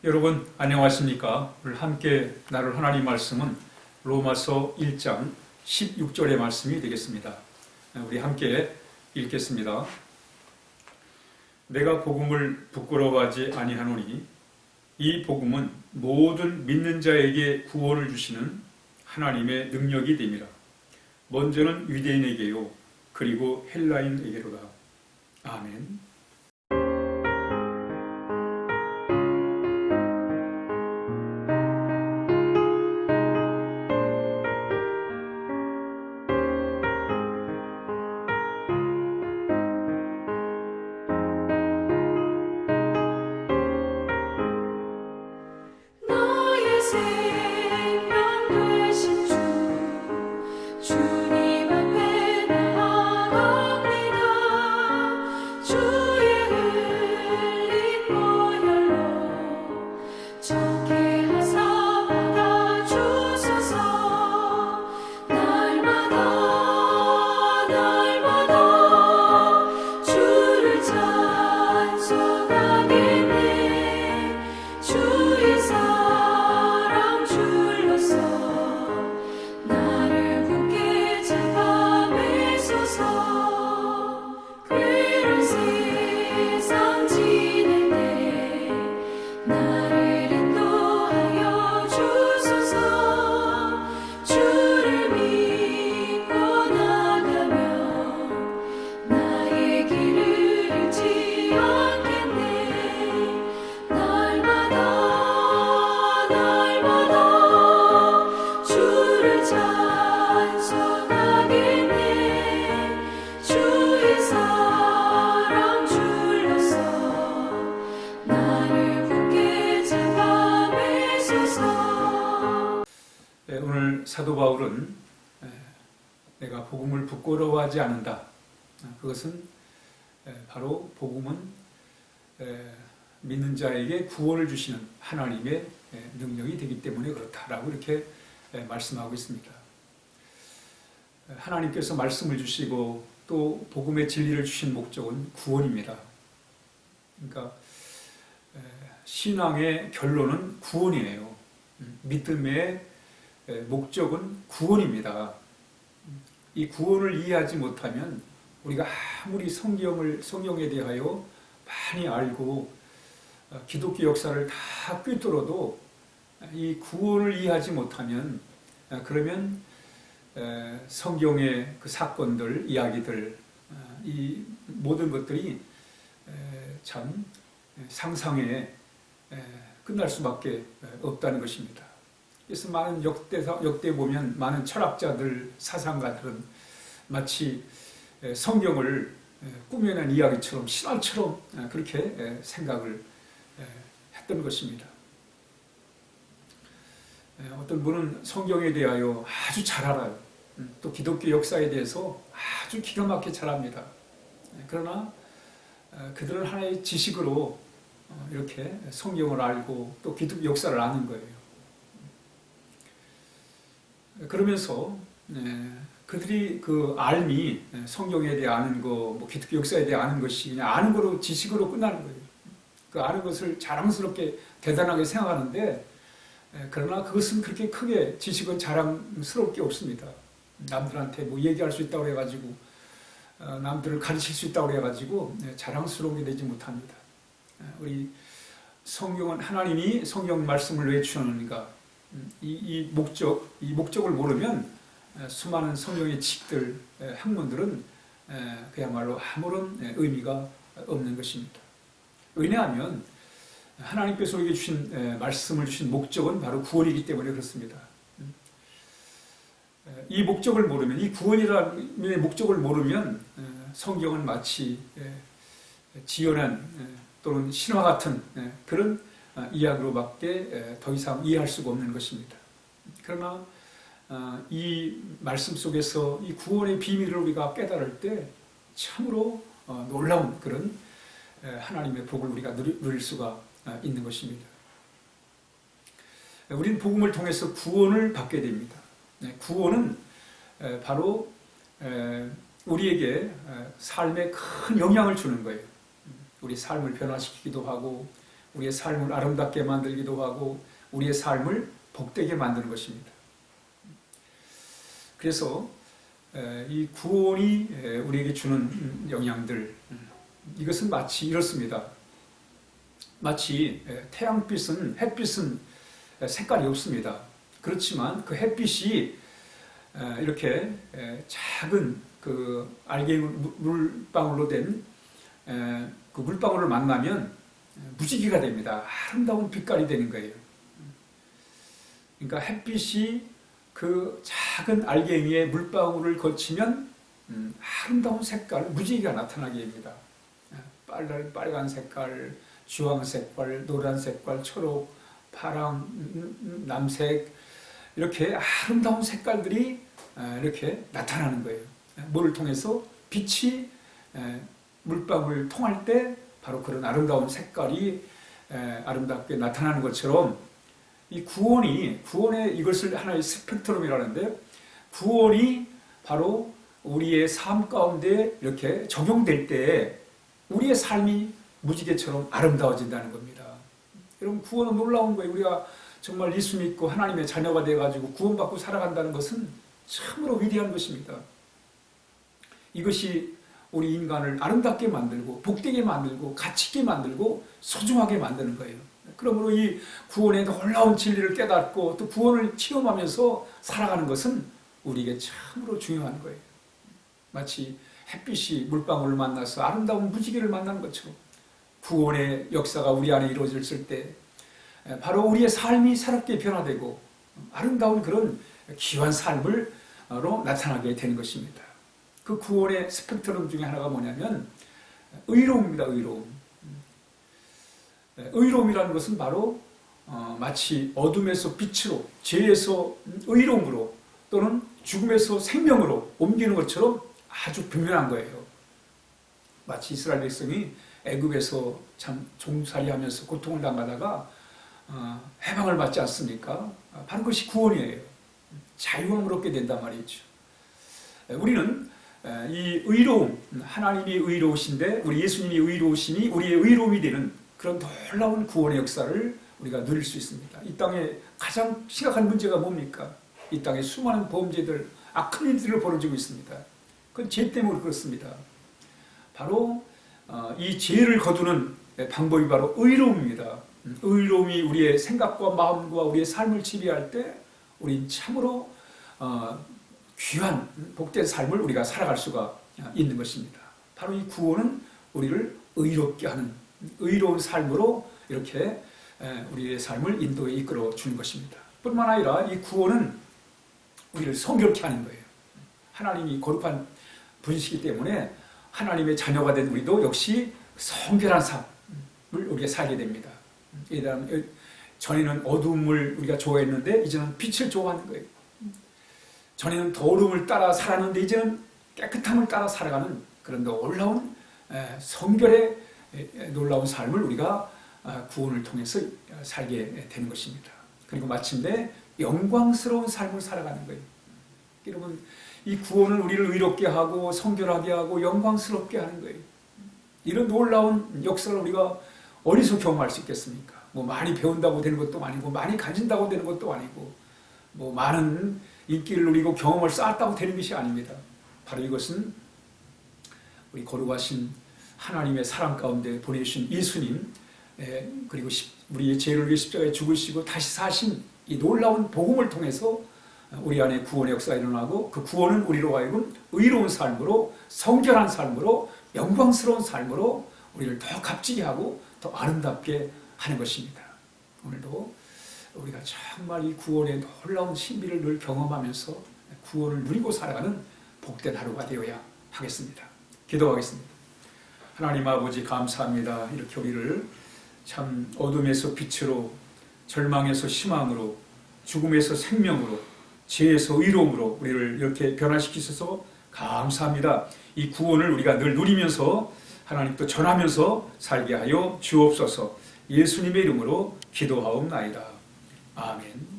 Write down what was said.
여러분 안녕하십니까? 오늘 함께 나눌 하나님 말씀은 로마서 1장 16절의 말씀이 되겠습니다. 우리 함께 읽겠습니다. 내가 복음을 부끄러워하지 아니하노니 이 복음은 모든 믿는 자에게 구원을 주시는 하나님의 능력이 됨이라. 먼저는 유대인에게요 그리고 헬라인에게로다. 아멘. 오늘 사도 바울은 내가 복음을 부끄러워하지 않는다. 그것은 바로 복음은 믿는 자에게 구원을 주시는 하나님의 능력이 되기 때문에 그렇다라고 이렇게 말씀하고 있습니다. 하나님께서 말씀을 주시고 또 복음의 진리를 주신 목적은 구원입니다. 그러니까 신앙의 결론은 구원이에요. 믿음의 목적은 구원입니다. 이 구원을 이해하지 못하면 우리가 아무리 성경에 대하여 많이 알고 기독교 역사를 다 꿰뚫어도 이 구원을 이해하지 못하면 그러면 성경의 그 사건들, 이야기들, 이 모든 것들이 참 상상에 끝날 수밖에 없다는 것입니다. 그래서 많은 역대 보면 많은 철학자들, 사상가들은 마치 성경을 꾸며낸 이야기처럼 신화처럼 그렇게 생각을 했던 것입니다. 어떤 분은 성경에 대하여 아주 잘 알아요. 또 기독교 역사에 대해서 아주 기가 막히게 잘 압니다. 그러나 그들은 하나의 지식으로 이렇게 성경을 알고 또 기독교 역사를 아는 거예요. 그러면서 그들이 그 알미, 성경에 대해 아는 거, 뭐 기독교 역사에 대해 아는 것이 그냥 아는 거로 지식으로 끝나는 거예요. 그 아는 것을 자랑스럽게 대단하게 생각하는데 그러나 그것은 그렇게 크게 지식은 자랑스러울 게 없습니다. 남들한테 뭐 얘기할 수 있다고 해가지고 남들을 가르칠 수 있다고 해가지고 자랑스러운 게 되지 못합니다. 우리 성경은 하나님이 성경 말씀을 왜 주셨는가? 이 목적을 모르면 수많은 성경의 지식들, 학문들은 그야말로 아무런 의미가 없는 것입니다. 왜냐하면 하나님께서 우리에게 주신 말씀을 주신 목적은 바로 구원이기 때문에 그렇습니다. 이 목적을 모르면, 이 구원이라는 목적을 모르면 성경은 마치 지어낸 또는 신화 같은 그런 이야기로밖에 더 이상 이해할 수가 없는 것입니다. 그러나 이 말씀 속에서 이 구원의 비밀을 우리가 깨달을 때 참으로 놀라운 그런 하나님의 복을 우리가 누릴 수가 있는 것입니다. 우리는 복음을 통해서 구원을 받게 됩니다. 구원은 바로 우리에게 삶에 큰 영향을 주는 거예요. 우리 삶을 변화시키기도 하고 우리의 삶을 아름답게 만들기도 하고 우리의 삶을 복되게 만드는 것입니다. 그래서 이 구원이 우리에게 주는 영향들, 이것은 마치 이렇습니다. 마치 태양빛은, 햇빛은 색깔이 없습니다. 그렇지만 그 햇빛이 이렇게 작은 그 알갱이 물방울로 된 그 물방울을 만나면 무지개가 됩니다. 아름다운 빛깔이 되는 거예요. 그러니까 햇빛이 그 작은 알갱이의 물방울을 거치면 아름다운 색깔, 무지개가 나타나게 됩니다. 빨간 색깔, 주황 색깔, 노란 색깔, 초록, 파랑, 남색, 이렇게 아름다운 색깔들이 이렇게 나타나는 거예요. 뭐를 통해서? 빛이 물방울을 통할 때 바로 그런 아름다운 색깔이 아름답게 나타나는 것처럼 이 구원의 이것을 하나의 스펙트럼이라는데, 구원이 바로 우리의 삶 가운데 이렇게 적용될 때 우리의 삶이 무지개처럼 아름다워진다는 겁니다. 여러분, 구원은 놀라운 거예요. 우리가 정말 예수 믿고 하나님의 자녀가 되어가지고 구원받고 살아간다는 것은 참으로 위대한 것입니다. 이것이 우리 인간을 아름답게 만들고 복되게 만들고 가치있게 만들고 소중하게 만드는 거예요. 그러므로 이 구원의 놀라운 진리를 깨닫고 또 구원을 체험하면서 살아가는 것은 우리에게 참으로 중요한 거예요. 마치 햇빛이 물방울을 만나서 아름다운 무지개를 만나는 것처럼 구원의 역사가 우리 안에 이루어졌을 때 바로 우리의 삶이 새롭게 변화되고 아름다운 그런 귀한 삶으로 나타나게 되는 것입니다. 그 구원의 스펙트럼 중에 하나가 뭐냐면 의로움입니다. 의로움이라는 것은 바로 마치 어둠에서 빛으로, 죄에서 의로움으로 또는 죽음에서 생명으로 옮기는 것처럼 아주 분명한 거예요. 마치 이스라엘 백성이 애굽에서 참 종살이하면서 고통을 당하다가 해방을 받지 않습니까? 바로 그것이 구원이에요. 자유함을 얻게 된단 말이죠. 우리는 이 의로움, 하나님이 의로우신데 우리 예수님이 의로우시니 우리의 의로움이 되는 그런 놀라운 구원의 역사를 우리가 누릴 수 있습니다. 이 땅에 가장 심각한 문제가 뭡니까? 이 땅에 수많은 범죄들, 악한 일들을 벌어지고 있습니다. 그건 죄 때문에 그렇습니다. 바로 이 죄를 거두는 방법이 바로 의로움입니다. 의로움이 우리의 생각과 마음과 우리의 삶을 지배할 때 우린 참으로 귀한 복된 삶을 우리가 살아갈 수가 있는 것입니다. 바로 이 구원은 우리를 의롭게 하는 의로운 삶으로 이렇게 우리의 삶을 인도에 이끌어 주는 것입니다. 뿐만 아니라 이 구원은 우리를 성결케 하는 거예요. 하나님이 거룩한 분이시기 때문에 하나님의 자녀가 된 우리도 역시 성결한 삶을 우리가 살게 됩니다. 전에는 어두움을 우리가 좋아했는데 이제는 빛을 좋아하는 거예요. 전에는 더러움을 따라 살았는데 이제는 깨끗함을 따라 살아가는 그런 놀라운 성결의 놀라운 삶을 우리가 구원을 통해서 살게 되는 것입니다. 그리고 마침내 영광스러운 삶을 살아가는 거예요. 여러분, 이 구원은 우리를 의롭게 하고 성결하게 하고 영광스럽게 하는 거예요. 이런 놀라운 역사를 우리가 어디서 경험할 수 있겠습니까? 뭐 많이 배운다고 되는 것도 아니고 많이 가진다고 되는 것도 아니고 뭐 많은 인기를 누리고 경험을 쌓았다고 되는 것이 아닙니다. 바로 이것은 우리 거룩하신 하나님의 사랑 가운데 보내주신 예수님, 그리고 우리의 죄를 위해 십자가에 죽으시고 다시 사신 이 놀라운 복음을 통해서 우리 안에 구원의 역사가 일어나고 그 구원은 우리로 하여금 의로운 삶으로 성결한 삶으로 영광스러운 삶으로 우리를 더 값지게 하고 더 아름답게 하는 것입니다. 오늘도 우리가 정말 이 구원의 놀라운 신비를 늘 경험하면서 구원을 누리고 살아가는 복된 하루가 되어야 하겠습니다. 기도하겠습니다. 하나님 아버지 감사합니다. 이렇게 우리를 참 어둠에서 빛으로, 절망에서 희망으로, 죽음에서 생명으로, 죄에서 의로움으로 우리를 이렇게 변화시키셔서 감사합니다. 이 구원을 우리가 늘 누리면서 하나님 또 전하면서 살게 하여 주옵소서. 예수님의 이름으로 기도하옵나이다. 아멘.